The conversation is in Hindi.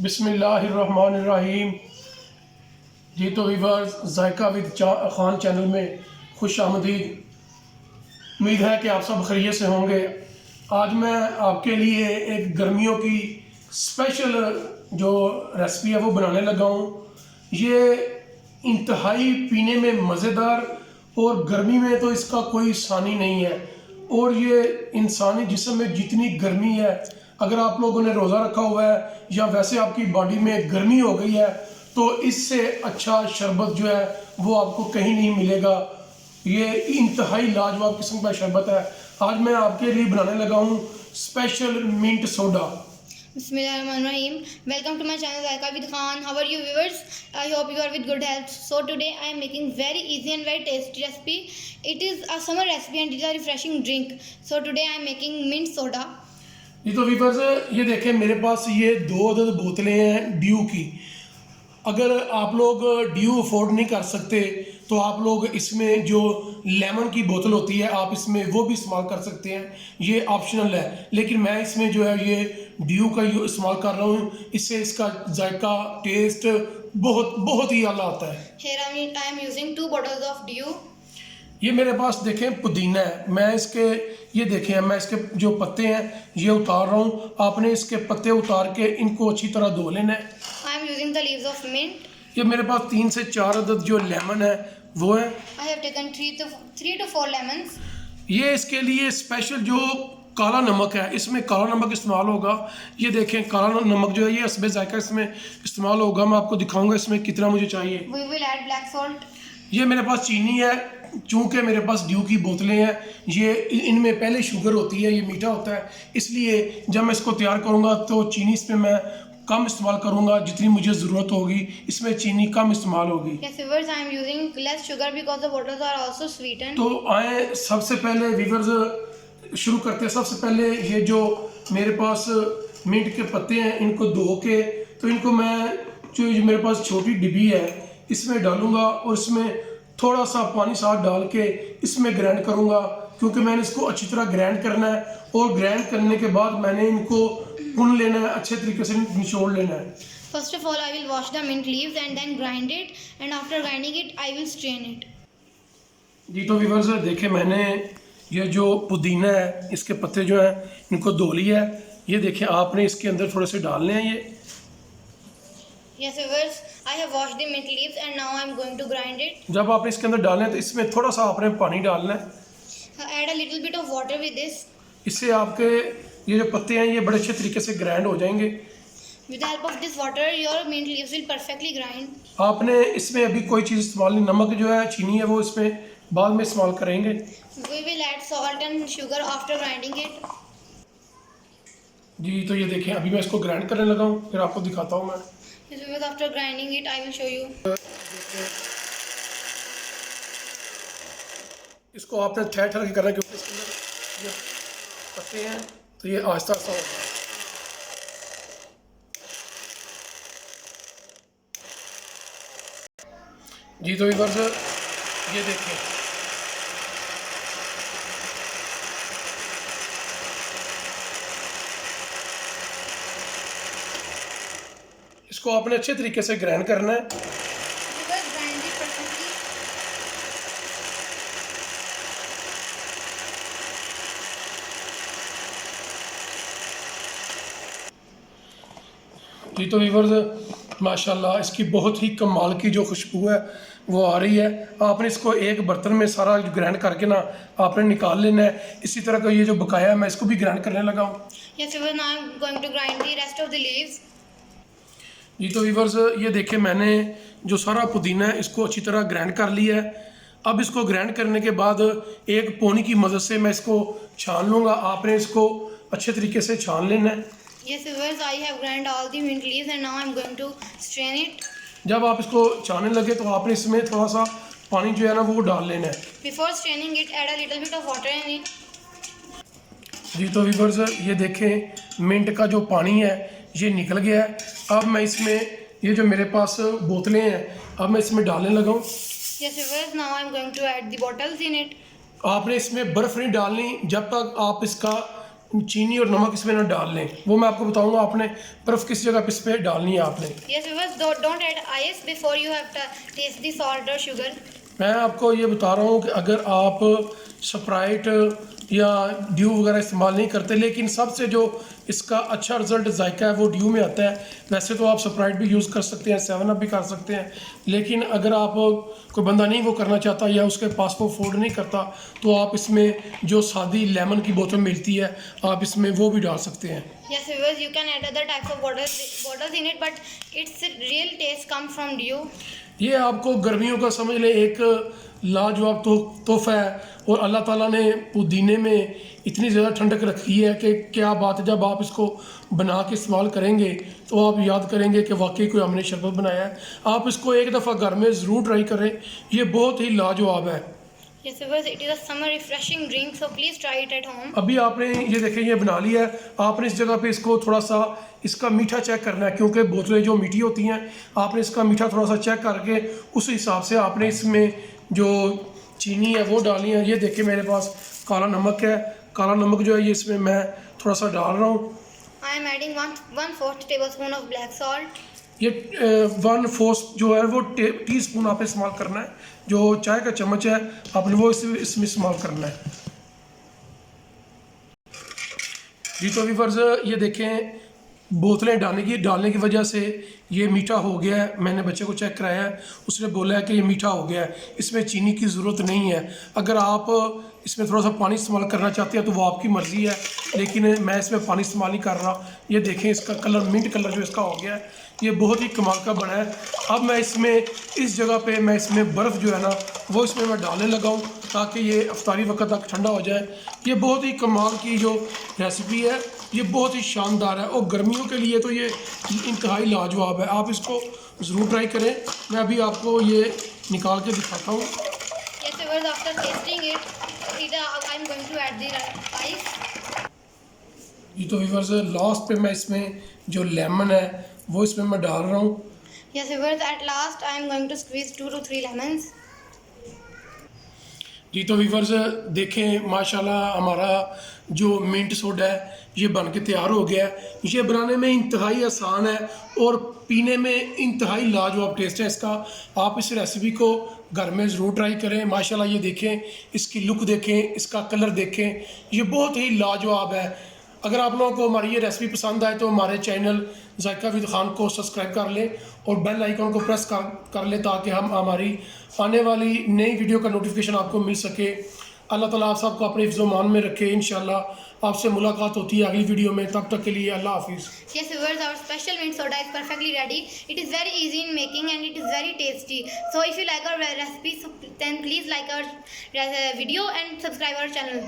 बिस्मिल्लाहिर्रहमानिर्रहीम। जी तो viewers, Zaika with Khan channel में खुश आमदीद। उम्मीद है कि आप सब खैरियत से होंगे। आज मैं आपके लिए एक गर्मियों की स्पेशल जो रेसिपी है वो बनाने लगा हूँ। ये इंतहाई पीने में मज़ेदार और गर्मी में तो इसका कोई सानी नहीं है। और ये इंसानी जिस्म में जितनी गर्मी है, अगर आप लोगों ने रोज़ा रखा हुआ है या वैसे आपकी बॉडी में गर्मी हो गई है, तो इससे अच्छा शरबत जो है वो आपको कहीं नहीं मिलेगा। ये इंतहाई लाजवाब किस्म का शरबत है। आज मैं आपके लिए बनाने लगा हूँ special mint soda. Bismillahirrahmanirrahim. Welcome to my channel Zaika with Khan. How are you viewers? I hope you are with good health. So today I am making very easy and very tasty recipe. It is a summer recipe and it is a refreshing drink. So today I am making mint soda. ये तो वीवर्स, ये देखें मेरे पास ये 2 अदद बोतलें हैं ड्यू की। अगर आप लोग ड्यू अफोर्ड नहीं कर सकते तो आप लोग इसमें जो लेमन की बोतल होती है आप इसमें वो भी इस्तेमाल कर सकते हैं, ये ऑप्शनल है। लेकिन मैं इसमें जो है ये ड्यू का ये इस्तेमाल कर रहा हूँ। इससे इसका जायका टेस्ट बहुत ही आला आता है। Here I am using 2 bottles of dew. ये मेरे पास देखें पुदीना है। मैं इसके ये देखें मैं इसके जो पत्ते हैं ये उतार रहा हूँ। आपने इसके पत्ते उतार के इनको अच्छी तरह धो लेना है। I am using the leaves of mint. ये मेरे पास 3 से 4 अदद जो लेमन है वो है। I have taken 3 to 4 lemons. ये इसके लिए स्पेशल जो काला नमक है, इसमें काला नमक इस्तेमाल होगा। ये देखें काला नमक जो है ये हस्बे जायका इसमें इस्तेमाल होगा। मैं आपको दिखाऊंगा इसमें कितना मुझे चाहिए। We will add black salt. ये मेरे पास चीनी है। चूँकि मेरे पास ड्यू की बोतलें हैं, ये इनमें पहले शुगर होती है, ये मीठा होता है, इसलिए जब मैं इसको तैयार करूँगा तो चीनी इसमें मैं कम इस्तेमाल करूँगा। जितनी मुझे ज़रूरत होगी इसमें चीनी कम इस्तेमाल होगी। Yes viewers, I am using less sugar because the bottles are also sweetened. तो आए सबसे पहले वीवर्स शुरू करते हैं। सबसे पहले ये जो मेरे पास मिंट के पत्ते हैं इनको धो के तो इनको मैं जो मेरे पास छोटी डिब्बी है इसमें डालूंगा और इसमें थोड़ा सा पानी साथ डाल के इसमें ग्राइंड करूंगा, क्योंकि मैंने इसको अच्छी तरह ग्राइंड करना है। और ग्राइंड करने के बाद मैंने इनको भून लेना है, अच्छे तरीके से निचोड़ लेना है। First of all, I will wash the mint leaves and then grind it, and after grinding it, I will strain it. जी तो व्यूअर्स देखें मैंने ये जो पुदीना है इसके पत्ते जो हैं इनको धो लिया है। ये देखें आपने इसके अंदर थोड़े से डालने हैं ये। Yes viewers, I have washed the mint leaves and now I am going to grind it. जब आपने इसके अंदर डालना है तो इसमें थोड़ा सा आपने पानी डालना है। Add a little bit of water with this. इससे आपके ये जो पत्ते हैं ये बड़े अच्छे तरीके से ग्राइंड हो जाएंगे। With the help of this water, your mint leaves will perfectly grind. आपने इसमें अभी कोई चीज़ इस्तेमाल नहीं, नमक जो है चीनी है वो इसमें बाद में इस्तेमाल करेंगे। We will add salt and sugar after grinding it. जी तो ये देखें अभी मैं इसको ग्राइंड करने लगा हूँ, फिर आपको दिखाता हूँ मैं। Yes viewers, after grinding it, I will show you. इसको आपने ठहर ठहर के करना है क्योंकि इसके अंदर ये पत्ते हैं तो ये आहिस्ता आहिस्ता होगा। जी तो व्यूअर्स ये देखें इसको आपने अच्छे तरीके से ग्राइंड करना है। Viewers, grind it perfectly. जी तो व्यूअर्स माशाल्लाह इसकी बहुत ही कमाल की जो खुशबू है वो आ रही है। आपने इसको एक बर्तन में सारा ग्राइंड करके ना आपने निकाल लेना है। इसी तरह का ये जो बकाया है मैं इसको भी ग्राइंड करने लगा हूँ। Yes viewers, now I am going to grind the rest of the leaves. जी तो व्यूअर्स ये देखें मैंने जो सारा पुदीना है इसको अच्छी तरह ग्राइंड कर लिया है। अब इसको ग्राइंड करने के बाद एक पोनी की मदद से मैं इसको छान लूँगा। आपने इसको अच्छे तरीके से छान लेना है। Yes viewers, I have grind all the mint leaves and now I am going to strain it. जब आप इसको छानने लगे तो आपने इसमें थोड़ा सा पानी जो है ना वो डाल लेना है। Before straining it, add a little bit of water in it. जी तो व्यूअर्स ये देखें मिंट का जो पानी है ये निकल गया है। अब मैं इसमें ये जो मेरे पास बोतलें हैं अब मैं इसमें डालने लगा हूँ। Yes viewers, now I am going to add the bottles in it. आपने इसमें बर्फ़ नहीं डालनी जब तक आप इसका चीनी और नमक इसमें ना डाल लें। वो मैं आपको बताऊंगा आपने बर्फ़ किस जगह पे इस पर डालनी है आपने। Yes, viewers, don't add ice before you have to taste the salt or sugar. मैं आपको ये बता रहा हूँ कि अगर आप स्प्राइट या ड्यू वगैरह इस्तेमाल नहीं करते, लेकिन सबसे जो इसका अच्छा रिज़ल्ट जायका है वो ड्यू में आता है। वैसे तो आप स्प्राइट भी यूज़ कर सकते हैं, 7 अप भी कर सकते हैं, लेकिन अगर आप कोई बंदा नहीं वो करना चाहता या उसके पास वो अफोर्ड नहीं करता तो आप इसमें जो सादी लेमन की बोतल मिलती है आप इसमें वो भी डाल सकते हैं। Yes, viewers, you can add other types of bottles in it, but its real taste comes from dew. ये आपको गर्मियों का समझ लें एक लाजवाब तोहफा है, और अल्लाह ताला ने पुदीने में इतनी ज़्यादा ठंडक रखी है कि क्या बात है। जब आप इसको बना के इस्तेमाल करेंगे तो आप याद करेंगे कि वाकई कोई हमने शरबत बनाया है। आप इसको एक दफ़ा घर में ज़रूर ट्राई करें, ये बहुत ही लाजवाब है। Yes, viewers, it is a summer refreshing drink, so please try it at home. अभी आपने ये देखें ये बना लिया है, आपने इस जगह पे इसको थोड़ा सा इसका मीठा चेक करना है, क्योंकि बोतलें जो मीठी होती हैं आपने इसका मीठा थोड़ा सा चेक करके उस हिसाब से आपने इसमें जो चीनी है वो डालनी है। ये देखिए मेरे पास काला नमक है, काला नमक जो है ये इसमें मैं थोड़ा सा डाल रहा हूँ। I am adding 1/4 tablespoon of black salt. ये 1/4 जो है वो टीस्पून आपने इस्तेमाल करना है, जो चाय का चम्मच है आपने वो इसमें इस्तेमाल करना है। जी तो व्यूअर्स ये देखें बोतलें डालने की वजह से ये मीठा हो गया है। मैंने बच्चे को चेक कराया है, उसने बोला है कि ये मीठा हो गया है, इसमें चीनी की ज़रूरत नहीं है। अगर आप इसमें थोड़ा सा पानी इस्तेमाल करना चाहते हैं तो वो आपकी मर्ज़ी है, लेकिन मैं इसमें पानी इस्तेमाल नहीं कर रहा। ये देखें इसका कलर मिंट कलर जो इसका हो गया है, ये बहुत ही कमाल का बना है। अब मैं इसमें इस जगह पे मैं इसमें बर्फ़ जो है ना वो इसमें मैं डालने लगा हूँ ताकि ये अफ्तारी वक्त तक ठंडा हो जाए। ये बहुत ही कमाल की जो रेसिपी है, ये बहुत ही शानदार है और गर्मियों के लिए तो ये इंतहाई लाजवाब है। आप इसको ज़रूर ट्राई करें। मैं अभी आपको ये निकाल के दिखाता हूँ। Yes, viewers, after tasting it, I am going to add the ice. ये तो व्यूअर्स लास्ट पे मैं इसमें जो लेमन है वो इसमें मैं डाल रहा हूँ। Yes, viewers, at last I am going to squeeze 2 to 3 lemons. जी तो व्यूअर्स देखें माशाल्लाह हमारा जो मिंट सोडा है ये बन के तैयार हो गया है। ये बनाने में इंतहाई आसान है और पीने में इंतहाई लाजवाब टेस्ट है इसका। आप इस रेसिपी को घर में ज़रूर ट्राई करें। माशाल्लाह ये देखें, इसकी लुक देखें, इसका कलर देखें, ये बहुत ही लाजवाब है। अगर आप लोगों को हमारी ये रेसिपी पसंद आए तो हमारे चैनल जायका विद खान को सब्सक्राइब कर लें और बेल आइकन को प्रेस कर लें ताकि हम हमारी आने वाली नई वीडियो का नोटिफिकेशन आपको मिल सके। अल्लाह ताला आप सबको अपने हिफ्ज़-ओ-मान में रखे। इंशाल्लाह आपसे मुलाकात होती है अगली वीडियो में, तब तक के लिए अल्लाह हाफिज़। Yes, viewers, our special mint soda is perfectly ready. It is very easy in making and it is very tasty. So if you like our recipe, then please like our video and subscribe our channel.